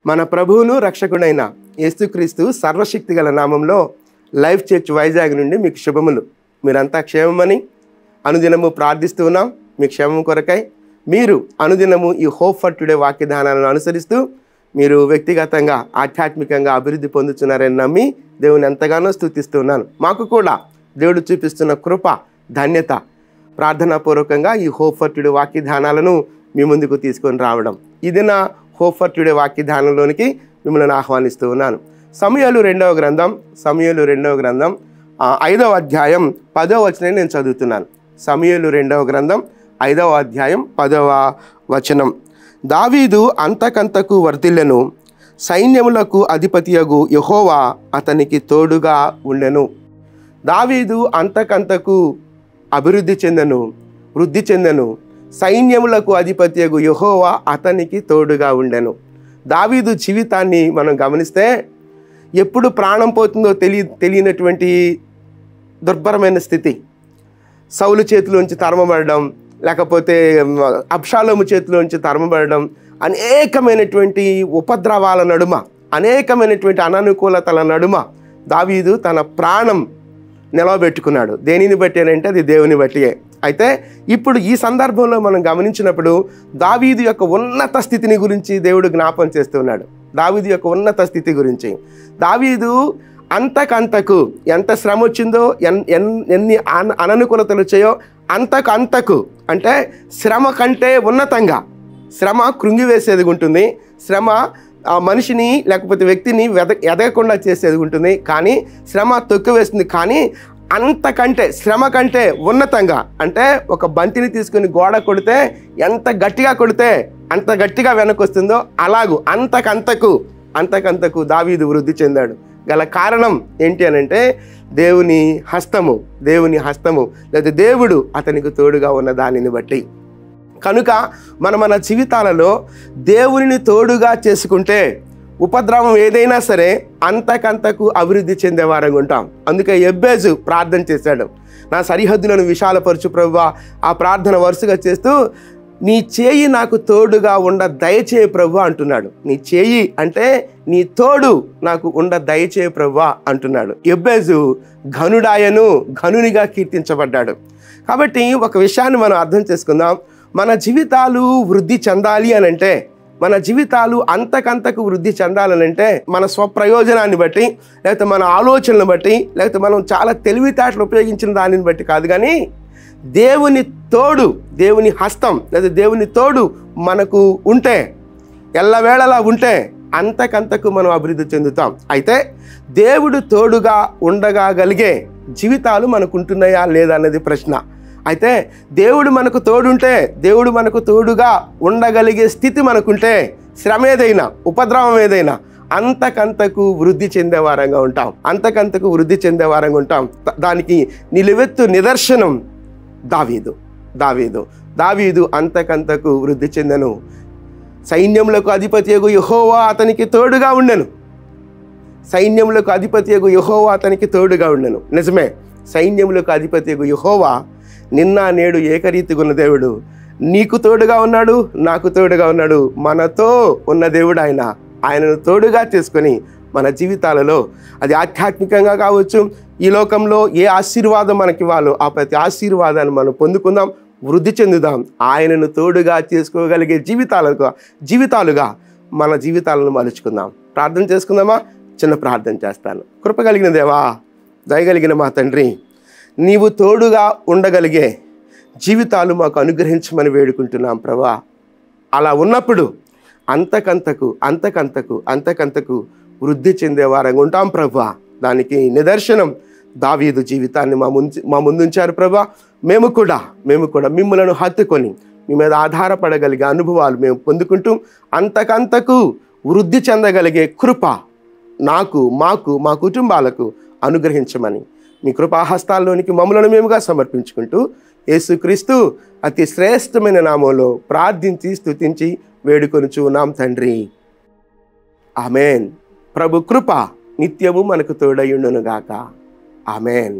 మన ప్రభువును రక్షకుడైన యేసుక్రీస్తు సర్వశక్తి గల నామంలో లైఫ్ చర్చ్ వైజాగ్ నుండి మీకు శుభములు. మీరంతా క్షేమమని అనుదినము ప్రార్థిస్తూ ఉన్నాం. మీ క్షేమం కొరకై మీరు అనుదినము ఈ హోప్ ఫర్ టుడే వాక్యధానాలను అనుసరిస్తూ మీరు వ్యక్తిగతంగా ఆధ్యాత్మికంగా అభివృద్ధి పొందుతున్నారని నమ్మి దేవుని ఎంతగానో స్తుతిస్తున్నాను. మాకు కూడా దేవుడు చూపిస్తున్న కృప, ధన్యత, ప్రార్థనాపూర్వకంగా ఈ హోప్ ఫర్ టుడే వాక్యధానాలను మీ ముందుకు తీసుకొని రావడం. ఇది నా హోప్ ఫర్ టుడే వాక్యధానంలోనికి మిమ్మల్ని ఆహ్వానిస్తూ ఉన్నాను. సమూయేలు రెండవ గ్రంథం 5వ అధ్యాయం 10వ వచనం నేను చదువుతున్నాను. సమూయేలు రెండవ గ్రంథం 5వ అధ్యాయం 10వ వచనం. దావీదు అంతకంతకు వర్ధిల్లెను, సైన్యములకు అధిపతియగు యెహోవా అతనికి తోడుగా ఉండెను. దావీదు అంతకంతకు అభివృద్ధి చెందెను, వృద్ధి చెందెను, సైన్యములకు అధిపతియగు యెహోవా అతనికి తోడుగా ఉండెను. దావీదు జీవితాన్ని మనం గమనిస్తే ఎప్పుడు ప్రాణం పోతుందో తెలియనటువంటి దుర్భరమైన స్థితి. సౌలు చేతిలోంచి తరమబడడం, లేకపోతే అబ్షాలోము చేతిలోంచి తరమబడడం, అనేకమైనటువంటి ఉపద్రవాల నడుమ, అనేకమైనటువంటి అననుకూలతల నడుమ దావీదు తన ప్రాణం నిలవబెట్టుకున్నాడు. దేనిని బట్టి అంటే అది దేవుని బట్టియే. అయితే ఇప్పుడు ఈ సందర్భంలో మనం గమనించినప్పుడు దావీదు యొక్క ఉన్నత స్థితిని గురించి దేవుడు జ్ఞాపం చేస్తున్నాడు. దావీదు యొక్క ఉన్నత స్థితి గురించి. దావీదు అంతకంతకు ఎంత శ్రమ వచ్చిందో, ఎన్ని అననుకూలతలు వచ్చాయో అంతకు అంటే శ్రమ కంటే ఉన్నతంగా. శ్రమ కృంగివేసేది ఉంటుంది, శ్రమ ఆ మనిషిని లేకపోతే వ్యక్తిని ఎదగకుండా చేసేది ఉంటుంది, కానీ శ్రమ తొక్కివేస్తుంది. కానీ అంతకంటే, శ్రమ కంటే ఉన్నతంగా, అంటే ఒక బంతిని తీసుకుని గోడ కొడితే ఎంత గట్టిగా కొడితే అంత గట్టిగా వెనక్కి వస్తుందో అలాగూ అంతకంతకు దావీదు వృద్ధి చెందాడు. గల కారణం ఏంటి అని అంటే దేవుని హస్తము లేదా దేవుడు అతనికి తోడుగా ఉన్న దానిని బట్టి. కనుక మన జీవితాలలో దేవునిని తోడుగా చేసుకుంటే ఉపద్రవం ఏదైనా సరే అంతకంతకు అభివృద్ధి చెందేవారంగా ఉంటాం. అందుకే యెబ్బేజు ప్రార్థన చేశాడు, నా సరిహద్దులను విశాలపరచు ప్రభువా. ఆ ప్రార్థన వరుసగా చేస్తూ నీ చేయి నాకు తోడుగా ఉండ దయచేయ ప్రభువా అంటున్నాడు. నీ చేయి అంటే నీ తోడు నాకు ఉండ దయచేయ ప్రభువా అంటున్నాడు. యెబ్బేజు ఘనునిగా కీర్తించబడ్డాడు. కాబట్టి ఒక విషయాన్ని మనం అర్థం చేసుకుందాం. మన జీవితాలు వృద్ధి చెందాలి అని అంటే, మన జీవితాలు అంతకంతకు వృద్ధి చెందాలనంటే మన స్వప్రయోజనాన్ని బట్టి, లేకపోతే మన ఆలోచనలను బట్టి, లేకపోతే మనం చాలా తెలివితేటలు ఉపయోగించిన దానిని బట్టి కాదు, కానీ దేవుని తోడు, దేవుని హస్తం లేదా దేవుని తోడు మనకు ఉంటే, ఎల్లవేళలా ఉంటే అంతకంతకు మనం అభివృద్ధి చెందుతాం. అయితే దేవుడు తోడుగా ఉండగలిగే జీవితాలు మనకు ఉంటున్నాయా లేదా అన్నది ప్రశ్న. అయితే దేవుడు మనకు తోడుంటే, దేవుడు మనకు తోడుగా ఉండగలిగే స్థితి మనకుంటే, శ్రమ ఏదైనా, ఉపద్రవం ఏదైనా అంతకంతకు వృద్ధి చెందేవారంగా ఉంటాం. దానికి నిలువెత్తు నిదర్శనం దావీదు అంతకంతకు వృద్ధి చెందెను. సైన్యములకు అధిపతియగు యెహోవా అతనికి తోడుగా ఉండెను. నిజమే, సైన్యములకు అధిపతియగు యెహోవా నిన్న నేడు ఏకరీతిగా ఉన్న దేవుడు. నీకు తోడుగా ఉన్నాడు, నాకు తోడుగా ఉన్నాడు. మనతో ఉన్న దేవుడు ఆయనను తోడుగా చేసుకొని మన జీవితాలలో, అది ఆధ్యాత్మికంగా కావచ్చు, ఈ లోకంలో ఏ ఆశీర్వాదం మనకి ఇవ్వాలో ఆ ప్రతి ఆశీర్వాదాన్ని మనం పొందుకుందాం, వృద్ధి చెందుదాం. ఆయనను తోడుగా చేసుకోగలిగే జీవితాలుగా మన జీవితాలను మలుచుకుందాం. ప్రార్థన చేసుకుందామా? చిన్న ప్రార్థన చేస్తాను. కృప కలిగిన దేవా, దయగలిగిన మా తండ్రి, నీవు తోడుగా ఉండగలిగే జీవితాలు మాకు అనుగ్రహించమని వేడుకుంటున్నాం ప్రభా. అలా ఉన్నప్పుడు అంతకంతకు వృద్ధి చెందేవారంగా ఉంటాం ప్రభా. దానికి నిదర్శనం దావీదు జీవితాన్ని మా ముందుంచారు ప్రభా. మేము కూడా మిమ్మలను హత్తుకొని మీ మీద ఆధారపడగలిగే అనుభవాలు మేము పొందుకుంటూ అంతకంతకు వృద్ధి చెందగలిగే కృప మాకు మా కుటుంబాలకు అనుగ్రహించమని మీ కృపాహస్తాల్లోనికి మమ్మలను మేముగా సమర్పించుకుంటూ యేసుక్రీస్తు అతి శ్రేష్టమైన నామంలో ప్రార్థించి స్తుతించి వేడుకొనుచున్నాం తండ్రి. ఆమెన్. ప్రభు కృప నిత్యము మనకు తోడయుండును గాక. ఆమెన్.